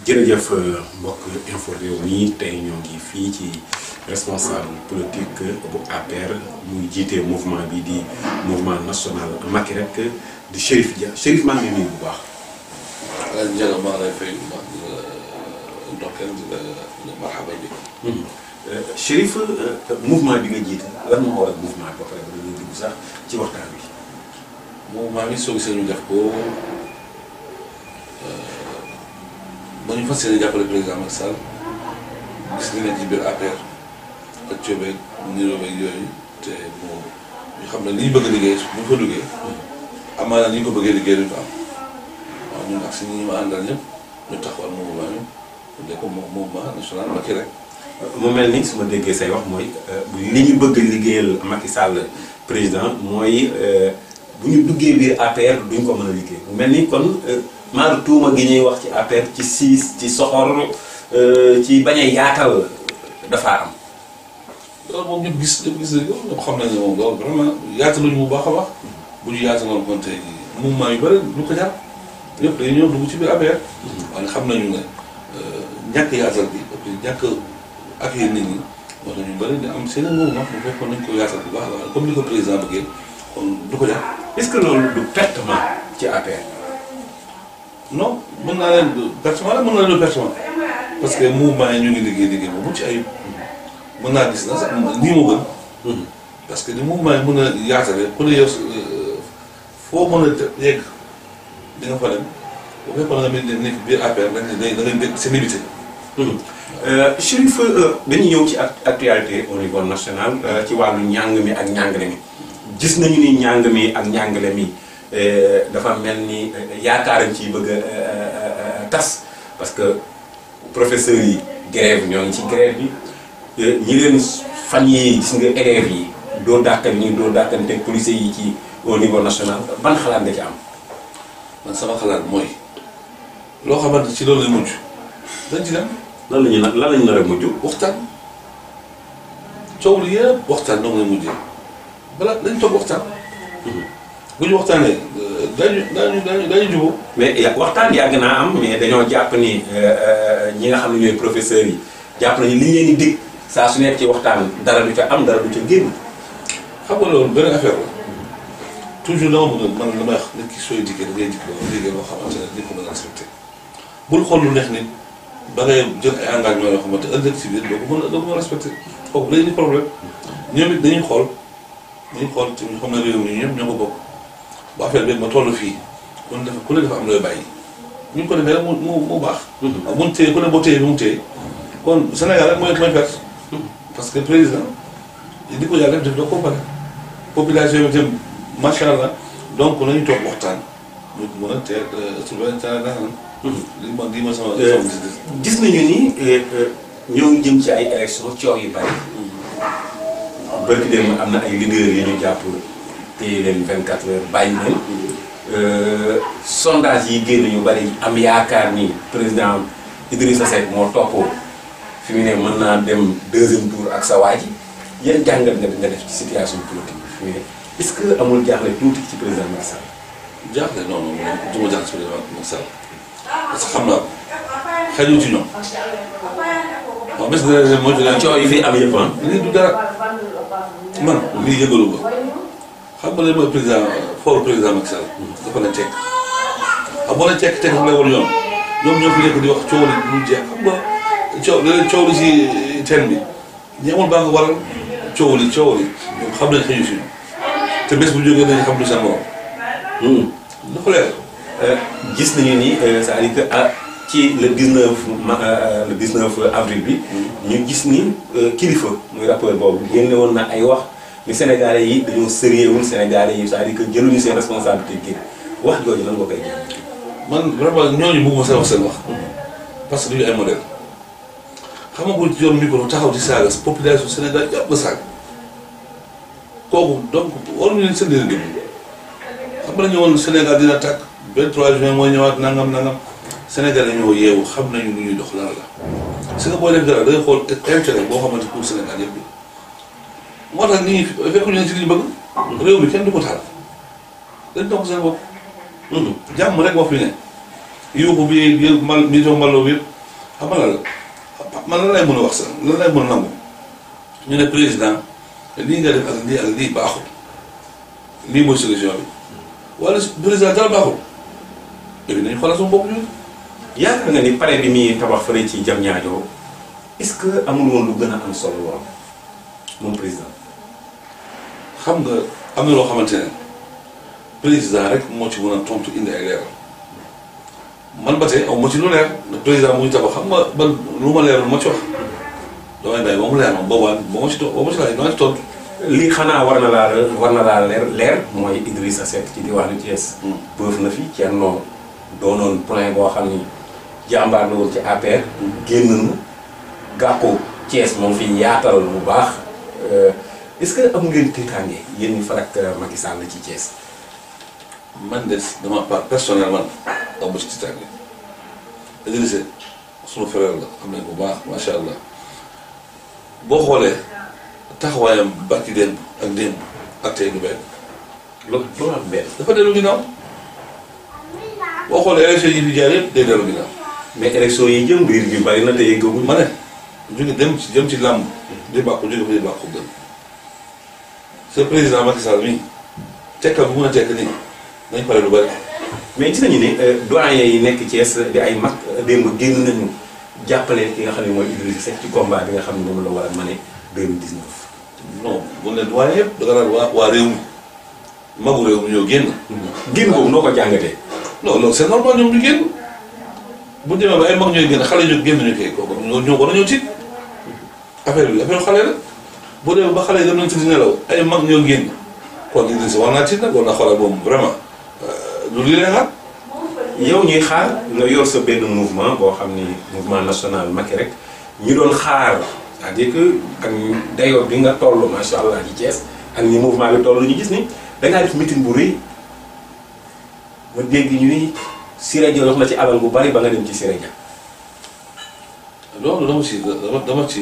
jërëjëf mbokk info réew mi tey ñoo ngi fii ci responsable politique bu APR muy jiite mouvement bi di mouvement national Macky rek di Chérif Dia Chérif maa ngi nuyu bu baax. waaw Ndiaga maa ngi lay fay bu baax di la ndokkeel di la marhaba bi. Chérif mouvement bi nga jiite lan moo waral mouvement bi ba pare ba ñu dugg sax ci waxtaan bi. mouvement bi soo gisee ñu def ko ba ñu fas yéene jàppale président Macky Sall gis nga ne ci biir APR ak coobeeg niroo beeg yooyu te bon ñu xam ne li ñu bëgg a liggéey bu ñu fa duggee amaana ni ñu ko bëggee liggéey duñ ko am waaw ñun ak si ñi ma àndal ñëpp ñu taxawal mouvement bi ñu def ko mouvement national Macky rek. mu mel ni su ma déggee say wax mooy li ñu bëgg liggéeyal Macky Sall président mooy bu ñu duggee biir APR duñ ko mën a liggéey mu mel ni kon maaru tuuma gi ñuy wax ci APR ci siis ci soxor ci bañ a yaatal dafa am. loolu moom ñëpp gis nañu ñëpp xam nañu ne moom loolu vraiment yaataluñu bu baax a baax bu ñu yaataloon kon tey mouvement yu bëri lu ko jar yëpp dañuy ñëw dugg ci biir APR. waaye xam nañu ne ñàkk yaatal bi et puis ñàkk ak yéen nit ñi moo tax ñu bëri di am seen mouvement bu fekkoon nañ ko yaatal bu baax la comme ni ko président bëggee kon du ko jar. est-ce que loolu du pertement ci APR. non mën naa leen pertement la mën naa leen pertement parce que mouvement yi ñu ngi liggéey bu mucc ayib mën naa gis na sax lii moo gën. parce que ni mouvement yi mën a yaatale ku ne yow foo mën a yegg di nga fa dem bu fekkoon nga nekk biir APR da ngay dégg seen limité. Chérif dañuy ñëw ci actualité au niveau national ci wàllu njàng mi ak njàngale mi gis nañu ni njàng mi ak njàngale mi dafa mel ni yaakaaram ci bëgg a tas parce que professeurs yi grève ñoo ngi ci grève bi ñi leen fan yi gis nga élèves yi doo dàkkal ñi doo dàkkante policiers yi ci au niveau national ban xalaat nga ci am. man sama xalaat mooy loo xamante ci loolu lay mujj dañ ci dem. lan la ñu nar a mujj. waxtaan coow li yëpp waxtaan dong lay mujjee balaa dañ toog waxtaan. bu ñu waxtaanee daañu jubóo. mais waxtaan yàgg naa am mais dañoo jàpp ni ñi nga xam ne ñooy professeurs yi jàpp nañu li ñu leen di dig saa su nekk ci waxtaan dara du ca am dara du ca génn. xam nga loolu benn affaire la toujours dama bëgg man li may wax nit ki sooy dikkee da ngay dikkee loo xamante ne nit ko mën a respecté bul xool lu neex nit ba ngay jël ay engagement yoo xamante ëllëg si biir doo ko mën a respecté kooku day indi problème ñoom it dañuy xool te ñu xam ne réew mi ñëpp ñoo ko bokk bu affaire bi ma toll fii ku ne dafa am looy bàyyi ñu ngi ko defee rek mu baax. waaw mun téye ku ne boo téye bi mu téye kon Sénégal rek mooy perte parce que président di ko yàlla def da ko pare population yi itam macha allah donc nañu toog waxtaan ñu ko mën a teel surveillance nationale. lii ma sama gis nañu ni ñoo ngi jëm ci ay élections coow yu bari. bërki dem am na ay leaders yi ñu jàpp téye leen 24 heures bàyyi leen sondage yi génn ñu bari am yaakaar ni président Idrissa Seck moo topp fi mu ne mën naa dem deuxième tour ak sa waa ji yan jàngat nga def ci situation politique bi fi mu ne est-ce que amul jaaxle tuuti ci président Macky Sall. jaaxle non non du ma jaaxle ci président Macky Sall parce que xam naa xëy ci ñoom waaw bés de mooy coow yi fi am yëpp ah. lii du dara man lii yëngalu ko xam nga léegi mooy président foofu président Macky Sall dafa la tekk xam boo la tekk xam lay war yoon ñoom ñoo fi nekk di wax coow li du jeex xam nga coow li ci teen bi ñi amul baa nga waral coow li ñoom xam nañ xëyu si te bés bu jógee nañ xam lu seen morom dafa leer gis nañu ni c'est-à-dire que ci le 19 avril bi ñu gis ni kilifa muy rappeur boobu génne woon na ay wax ni Sénégalais yi dañoo sérieux Sénégalais yi c'est-à-dire que jëluñu seen responsabilité génn wax jooju lan nga koy jël. man vraiment ñooñu bëgguma seen wax parce que duñu ay modèle xam nga bu yor micro taxaw ci saaga population Sénégal yëpp nga saaga kooku donc waruñu leen seen leen déglu xam nga dañu woon Sénégal dina tàkk 23 juin mooy ñëwaat nangam Sénégal ñoo yeewu xam nañu lu ñuy dox lan la si nga booy def dara da ngay xool intérêt boo xamante pour Sénégal yëpp bi moo tax nit ñi fekkuñu leen ci li ñu bëgg réew mi kenn du ko taal dañ toog seen bopp jàmm rek moo fi ne yuuxu bi yëpp mal mission Mballo bi yëpp xam nga la man lan lay mën a wax sax lan lay mën a nangu ñu ne président lii nga def ak lii baaxul lii mooy solution bi wala président dara baaxul léegi nañu xoolal suñu bopp ñun. yaakaar nga ni pare bi muy tabax fële ci Diamniadio est-ce que amul woon lu gën a am solo lool moom président. xam nga am na loo xamante ne président rek moo ci mën a tontu indi ay leeral man ba tey aw ma ci lu leer le président mu ngi tabax xam nga ban lu ma leeral ma ci wax damay bàyyi ba mu leer moom boobaa ba ma ci laaj naa ci tontu. lii xanaa war na laa leer mooy Idrissa Seck ci diwaanu Thiès. bëf na fi Thierno doonoon point boo xam ni jàmbaar la woon ci APR. génn na Gakou Thiès moom fi yaatal bu baax est-ce que am ngeen tiitaange yéen ñi farak Macky Sall ci Thiès. man de dama part personnellement aw ma ci tiitaange Idrissa sunu frère la xam nañ bu baax macha allah boo xoolee. taxawaayam barki démb ak tey du benn. loolu am benn. dafa dellu ginnaaw boo xoolee élection yi fi jaar yëpp day dellu ginnaaw. mais élection yi jëm biir bi bari na te yëggaguñ. ma ne jëm ci làmb di bàqu jóge fa di bàqu gën ce président Macky Sall mii tekkal bu mun a tekk nii nañ pare lu bari. mais gis nañu ne doyen yi nekk Thiès di ay mag démb génn nañu jàppale ki nga xam ne mooy Idrissa Seck ci combat bi nga xam ne moom la war a mane 2019. non bu ne doyen yëpp da nga naan waa réew mi magu réew mi ñoo génn. génn boobu noo ko jàngatee. non loolu c'est normal ñoom ñu génn bu demee ba ay mag ñooy génn xale ñu génn ñu koy kooku ñoo war a ñëw tiit affaire xale la bu demee ba xale yi dem nañ ci di nelaw ay mag ñoo génn kon Idrissa war naa tiit nag war naa xoolal moom vraiment lu lii lay xaar. yow ñuy xaar nga yor sa benn mouvement boo xam ni mouvement national Macky rek ñu doon xaar. c'est-à-dire que ak dayoo bi nga toll macha allah ci Thiès ak ni mouvement bi toll ñu gis ni dangaa def meeting bu rëy ma dégg ñuy Siré Dia wax na ci alal bu bari ba nga dem ci Siré Dia. loolu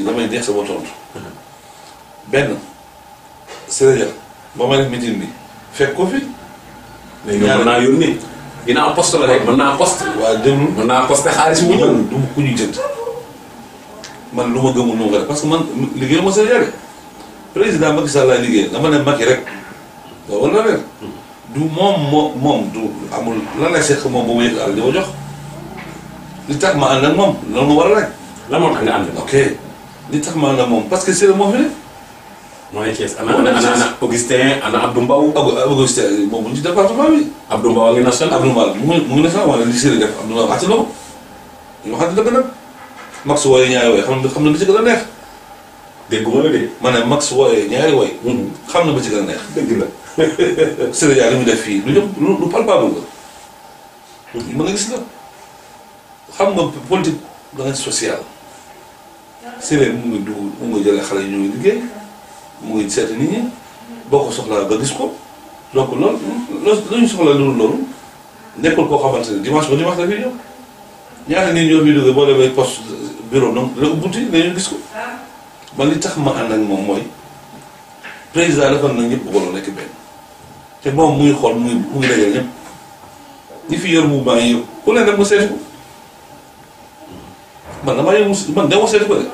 damay neex sama tontu benn Siré Dia ba ma def meeting bi fekk ko fi. mais yow mën naa yónnee dinaa poste la rek mën naa poste. waaw déglu mën naa poste xaalis bu ñëw. du ku ñu jënd. man lu ma gëmul noonu nga def parce que man liggéey ma Siré Dia de président Macky Sall laay liggéey dama ne Macky rek waaw war na leen du moom du amul lan lay seq moom ba mu yëg àll di ma jox li tax ma ànd ak moom loolu ma war a laaj. la moo tax nga ànd. ok li tax ma ànd ak moom parce que Siré moo fi ne. moo ne Thiès ana Augustin ana Abdou Mbow. Augustin moom mu ngi ci département bi. Abdou Mbow a ngi national. Abdou Mbow mu ngi national wala li Siré def Abdou Mbow àtt na ko ñu waxante dëgg nag. Max wooyee ñaari woy xam na ba ci gën a neex. dégguma la de. ma ne Max wooyee ñaari woy. xam na ba ci gën a neex. dëgg la. Siré Dia li mu def fii lu ñëpp lu palpable la. mën nga gis la xam nga politique da nga social. Siré mu ngi jëlee xale yi ñu ngi liggéey mu ngi seeti nit ñi boo ko soxlaa nga gis ko donc loolu ñu soxla loolu nekkul koo xamante ne dimanche ba dimanche la fi ñëw. ñaata nit ñoo fi jógee boo demee poste bureau donc la ubbuti dañu gis ko man li tax ma ànd ak moom mooy président dafa na ñëpp bëggoon nekk benn te moom muy xool mu ngi dajale ñëpp ñi fi yor mouvement yi yëpp ku leen dem nga seeti ko man damaa yëngu man demoo seeti ko de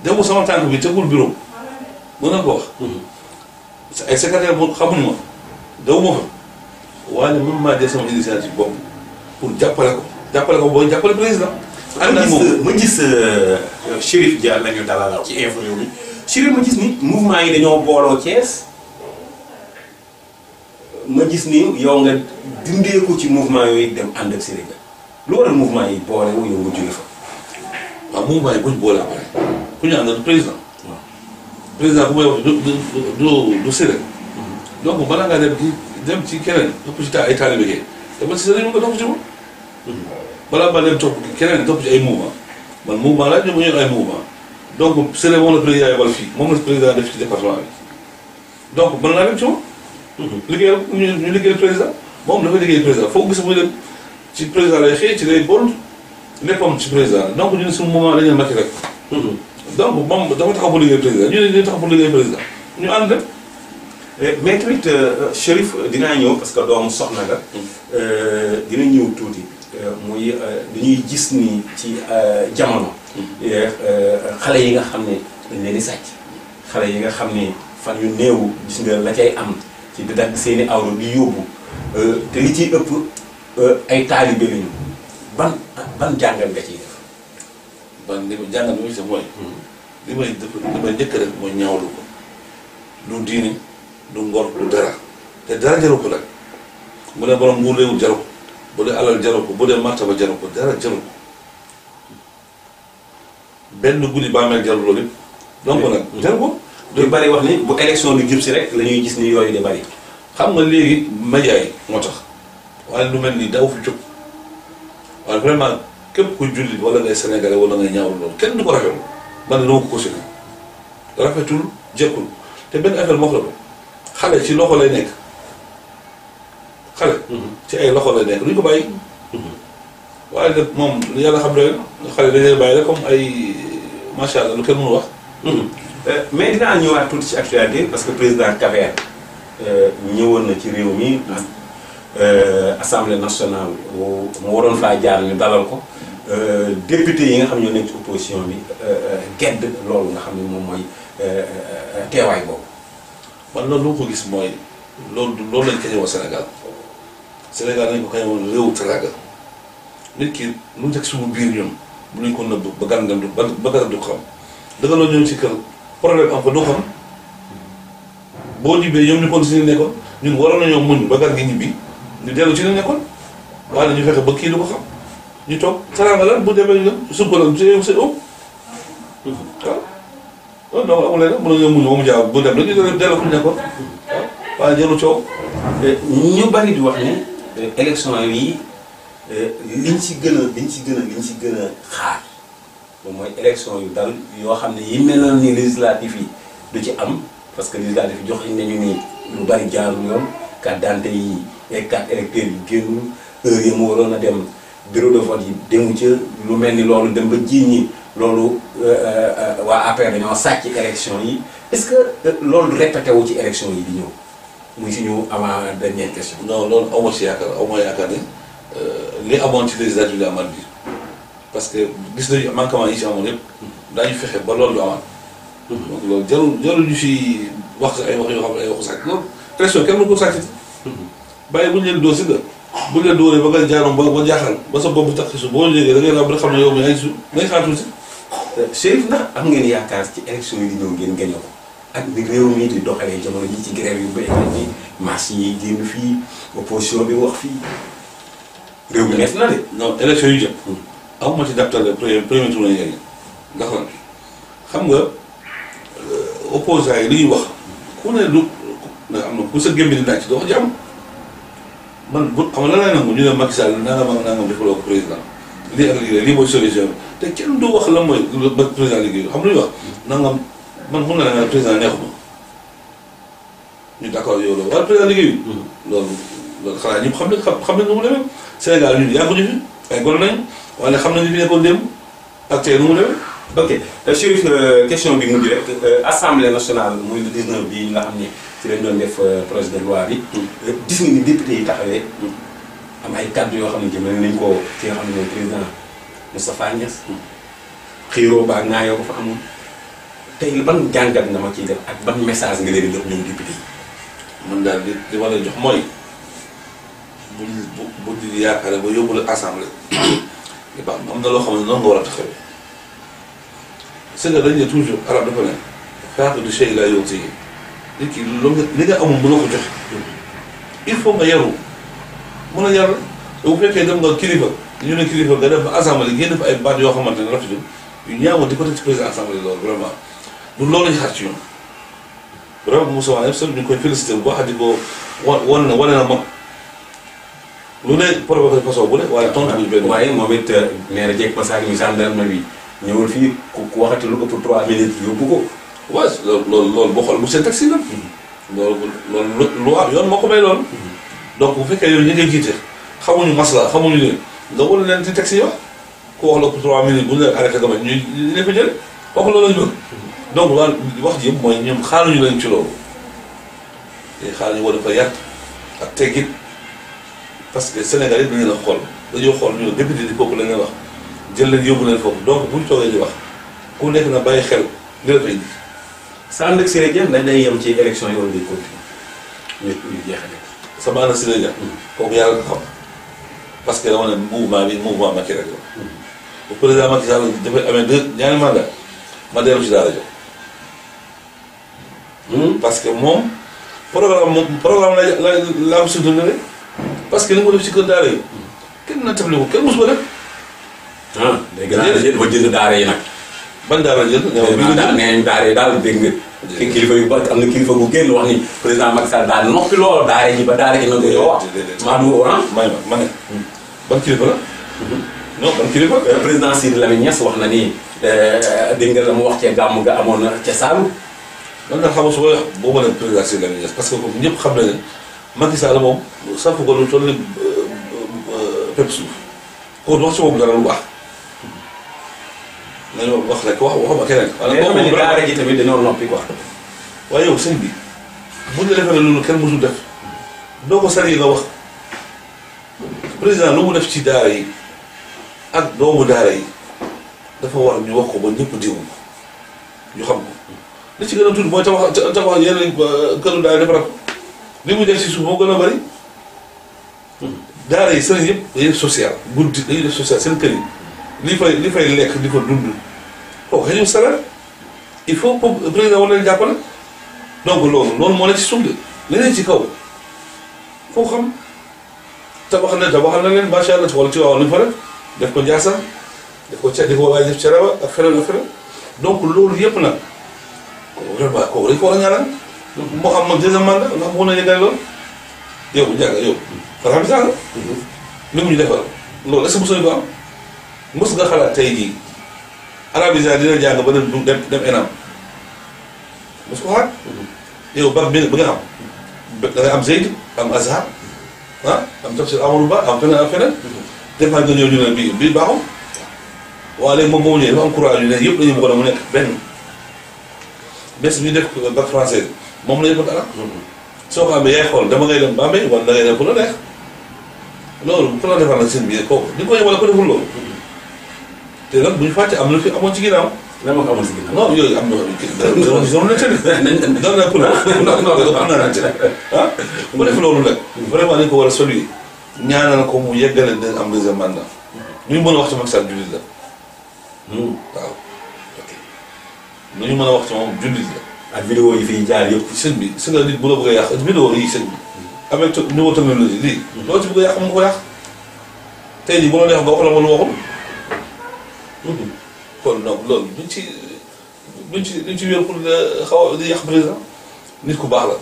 demoo sama tànk bi tegul bureau mën na ko wax. ay secrétaire moom xamuñu ma dew ma fa waaye man maa jël sama initiative bopp pour jàppale ko booy jàppale président. ànd ak moom ma gis Chérif Dia la ñu dalal ci info bi Chérif ma gis ni mouvement yi dañoo booloo Thiès ma gis ni yow nga dindeeku ci mouvement yooyu dem ànd ak Siré Dia lu waral mouvement yi boole wu yow nga jóge fa. waaw mouvement yi bu ñu boole après ku ñu àndal président. waaw président bu may wax du Siré. donc balaa ngaa dem ci keneen topp ci ay taalibe gi te ba si Siré ñu nga topp ci moom. balaa ba dem topp keneen topp ci ay mouvement man mouvement la ñoom ñoo ay mouvement donc Siré moom la président yebal fii moom la président def ci département bi donc mën naa dem ci moom. liggéeyal ñu liggéeyal président moom dafa liggéeyal président foo gis muy dem ci président lay xëy ci lay bon léppam ci président donc ñu ne suñu moment dañuy makki rek. donc moom dafa taxaw pour liggéeyal président ñu ne dañuy taxaw pour liggéeyal président ñu ànd dem. mais tamit Chérif dinaa ñëw parce que doomu soxna nga. dina ñëw tuuti muy dañuy gis ni ci jamono. xale yi nga xam ne dañ leen di sàcc xale yi nga xam ne fan yu néew gis nga la cay am ci di dagg seeni awra di yóbbu te li ciy ëpp ay taalibe lañu ban jàngal nga ciy def. ban li ma jàngal bi ma ci def mooy. li may njëkk rek mooy ñaawlu ko du diine du ngor du dara te dara jaru ko nag bu dee borom nguur réewul jaru ko bu dee alal jaru ko bu dee martaba jaru ko dara jaru ko benn guddi bàmmeel jaru loolu yëpp donc nag jaru ko. du bari wax ni bu élection bi jub si rek la ñuy gis ni yooyu de bari. xam nga léegi média yi moo tax waaye lu mel ni daw fi jóg waaye vraiment képp ku jullit wala ngay sénégalais wala ngay ñaawlu loolu kenn du ko rafetlu man de dama ko cautionné rafetul jekkul te benn affaire moo xam la xale ci loxo lay nekk xale. ci ay loxo lay nekk duñ ko bàyyi. waaye nag moom yàlla xam doy na xale dañu leen bàyyi rek comme ay macha allah lu kenn mënu wax. mais dinaa ñëwaat tuuti ci actualité parce que président Cap-Vert ñëwoon na ci réew mi assemblée nationale mu waroon faa jaar ñu dalal ko député yi nga xam ñoo nekk ci opposition bi gedd loolu nga xam ne moom mooy teewaay boobu. man loolu lu ma ko gis mooy loolu lañ kañe woon Sénégal nañ ko kañe woon réewu teraanga nit ki lu nekk suñu biir ñun bu ñu ko nëbb ba gàndam du ba gàndam du ko xam dëgg la ñëw ci kër problème am fa du xam boo ñibbee ñoom ñu continué nekkoon ñun waroon nañoo muñ ba gar gi ñibbi ñu dellu ci li nekkoon waaye ñu fexe ba kii du ko xam ñu toog teraanga la bu demee ñu dem sukkandiku ci sa ëpp waaw donc amul leneen mën nañoo muñ ba mu jaaw bu dem rek ñu dellu ku ñu nekkoon waaw waaye jëlu coow. ñu bari di wax ni élection yi liñ ci gën a xaar moom mooy élection yu dal yoo xam ne yi meloon ni législatif yi du ci am parce que législatif yi joxe nañu ni lu bari jaarul yoon carte d'identité yi et carte électeur yi génn heure yi mu waroon a dem bureau de vote yi demu ca lu mel ni loolu dem ba jiiñ ñi loolu waa APR dañoo sàcc élection yi est-ce que loolu répété wu ci élection yi di ñëw muy suñu avant dernière question. non loolu aw ma si yaakaar aw ma yaakaar ne li amoon ci législative yi amaat bi parce que gis nañu manquement yi ci amoon yëpp daañu fexe ba loolu du amaat. donc loolu jarul ñu si wax ay wax yoo xam ne ay waxu sàcc loolu élection kenn du ko sàcc. bàyyi bu ñu leen dóor si nga bu ñu leen dóoree ba nga jaaroon ba jaaxal ba sa bopp tax su boo jógee da ngay laaj ba xam ne yow mi ay su ngay xaar tuuti. Chérif ndax am ngeen yaakaar ci élection yi di ñëw ngeen gañe ko ak ni réew mi di doxalee jamono ji ci grève yu bëri ni marche yi génn fii opposition bi wax fii réew mi nekk na de. non élection yu jëm. amuma ci daptale premier tour lañu gagné ndax lan xam nga opposants yi li ñuy wax ku ne lu am na ku sa gémmi di naaj doo ko jàmm man bu xam nga lan lay nangu ñu ne Macky Sall nangam defaloo ko président lii ak lii mooy solution bi te kenn du wax la mooy président liggéey xam lu ñuy wax nangam man mun na ne président neexuma ñu d'accord yow la waaye président liggéey loolu xanaa ñëpp xam nañ nu mu demee Sénégal ñun yàgguñu fi ay gone nañu waaye xam nañu fi nekkoon démb ak tey nu mu demee. ok Chérif question bi mujj rek assemblée nationale muy le 19 bii nga xam ne ci lañ doon def projet de loi bi. gis nga ni député yi taxawee. am ay kàddu yoo xam ne jëmale nañ ko ci nga xam ne mooy président Moustapha Niasse. xiiroo ba ŋaayoo ko fa amoon tey ban jàngat nga ma ciy def ak ban message nga leen di jox ñoom député yi. man daal li ma leen jox mooy bu di yaakaar ba yóbbu la assemblée. am na loo xam ne noonu nga war a taxawee. c'est que dañu ne toujours arab dafa ne faatu du chey laa yow si nit ki loolu li nga amul mënoo ko joxe il faut nga yaru mën a yar bu fekkee dem nga kilifa ñu ne kilifa nga def ba assemblée génn fa ay baat yoo xamante ne rafetul yu ñaawoon di ko teg ci président assemblée loolu vraiment du loolu lañu xaar ci ñoom vraiment Moussa Wane yëpp ñu koy félicité bu baax di ko wane na moom lu ne provoqué façon bu ne waaye tontu bu ñu benn. waaye moom it nee na jéeg Massac mi gendarmerie bi ñëwul fii ku waxati lu ëpp 3 minutes yóbbu ko. waaw loolu boo xool bu seen taxi la. loolu lu am yoon moo ko may loolu. donc bu fekkee yow ñu ngay jiite xamuñu masla xamuñu leen nga wan leen ci taxi yo ku wax la ëpp 3 minutes bu ñu leen arrêté nga bañ ñu ne ko jële wax loolu lañu bëgg. donc wax ji yëpp mooy ñoom xaaruñu leen ci loolu te xaaruñu war a fa yàq ak teggit parce que Sénégal yi dañu la xool. dañoo xool ñu ne député di kooku la ngeen wax jël leen yóbbu leen foofu donc bu ñu toogee di wax ku nekk na bàyyi xel li la fay indi. sa ànd ak Siré Dia dañ lay yem ci élection yi wala day continuer ñu jeexale. sama ànd Siré Dia kooku yàlla ko xam parce que dama ne mouvement Macky rek la. bu président Macky Sall dafay amee ñaari mandat ma dellu ci daara jox. parce que moom programme la am surtout rek parce que ni mu def ci kër daara yi kenn na table ko kenn mosu ko def. léegi nag dafa jënd daara yi nag. ban daara jël. nee nañ daara yi daal dégg nga. kilifa yu ba am na kilifa bu génn wax ni président Macky Sall daal noppi lool daara ji ba daara ji nangu yoo wax. maa du ma ne ban kilifa la. non ban kilifa. président Sidi Lamine Niass wax na ni dégg nga la mu wax cee gàmm nga amoon na ca Saalum. man daal xam nga su ma boo mënee président Sidi Lamine Niass parce que comme ñëpp xam nañ ne Macky Sall moom safu ko lu toll ni pepp suuf kooku wax ci moom dara lu baax. nañu wax rek waxuma keneen. mais ni daara ji tamit dañoo noppi quoi. waaye yow sëñ bi buñ la defee loolu kenn mësul def doo ko sari nga wax président lu mu def ci daara yi ak doomu daara yi dafa war ñu wax ko ba ñëpp déglu ñu xam ko li ci gën a tudd mooy tabax yeneen këru daara defaraat ko li muy def ci suuf moo gën a bari daara yi sëriñ yëpp dañuy def social guddi dañuy def social seen kër yi li fay lekk di ko dund kooku xëy na salaire il faut que président war leen jàppale donc loolu moo ne ci suuf de leneen ci kaw foo xam tabaxal na leen macha allah wala ci waaw li fa def ko Ndiassane def ko ca di ko waaye def ca Rawa ak feneen ak feneen donc loolu yëpp nag kooku vraiment kooku dañu ko war a ñaanal. moo am nag deuxième mandat ndax mën na yëgale loolu yow bu njëkk yow alhamdulilah li mu ñu defal loolu est-ce que mosuñu ko am. mos nga xalaat tey jii arabisant dina jàng ba dem ENAM mos ko xalaat yow bac bi nga am da ngay am Zayd am Azhar am tafsir Amadou Ba am feneen ak feneen dépend nga ñëw ñu ne bii baaxul waaye léegi moom moo ñëwee dafa am courage yu ne yëpp dañuy bëggoon a mu nekk benn bés bi ñu def bac français moom la ñu bëgg arab soo ko amee yaay xool dama ngay dem Bambey wala da ngay dem fu la neex loolu ku la defal nag seen biir kooku di ko wala ko deful loolu te nag bu ñu fàtte am na fi amoon ci ginnaaw. lan moo ko amoon ci ginnaaw. non yooyu am na ku def loolu nag. vraiment dañ ko war a soli ñaanal ko mu yeggale dina am deuxième mandat. ñu mën a wax ci Macky Sall jullit la. waaw. ok lu ñu mën a wax ci moom jullit la. ak vidéo yi fiy jaar yëpp. sëñ bi si nga nit bu la bëgg a yàq vidéo yi sëñ bi. avec niveau technologie lii. loo ci bëgg a yàq mu ko yàq. tey jii bu la neex nga wax la wala waxul. kon donc loolu duñ ci wér pour xaw a di yàq président nit ku baax la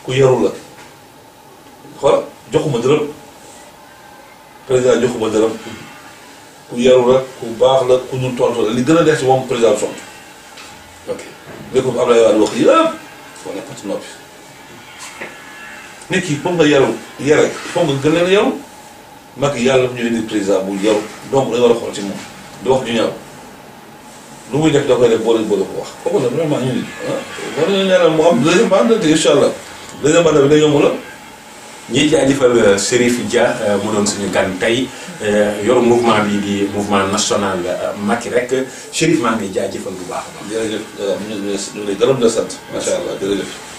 ku yarul la xoola joxuma dërëm président joxuma dërëm ku yarul la ku baax la ku dul tontu la li gën a def ci moom président tontu ok léegi comme Abdoulaye Wade wax yëpp foo ne pati noppi nit ki pour nga yarul yare foog nga gën leen a yaru Macky yàlla ñu indi président bu yaru donc dañu war a xool ci moom di wax ju ñaaw lu muy def da koy def boole ko wax kooku nag vraiment ñu ngi war nañu ñaanal mu am deuxième mandat te incha allah deuxième mandat bi day yomb la. ñuy jaajëfal Chérif Dia mu doon suñu gan tey yor mouvement bi di mouvement national Macky rek Chérif maa ngi jaajëfal bu baax a baax. jërëjëf ñu ngi lay gërëm di la sant macha allah jërëjëf.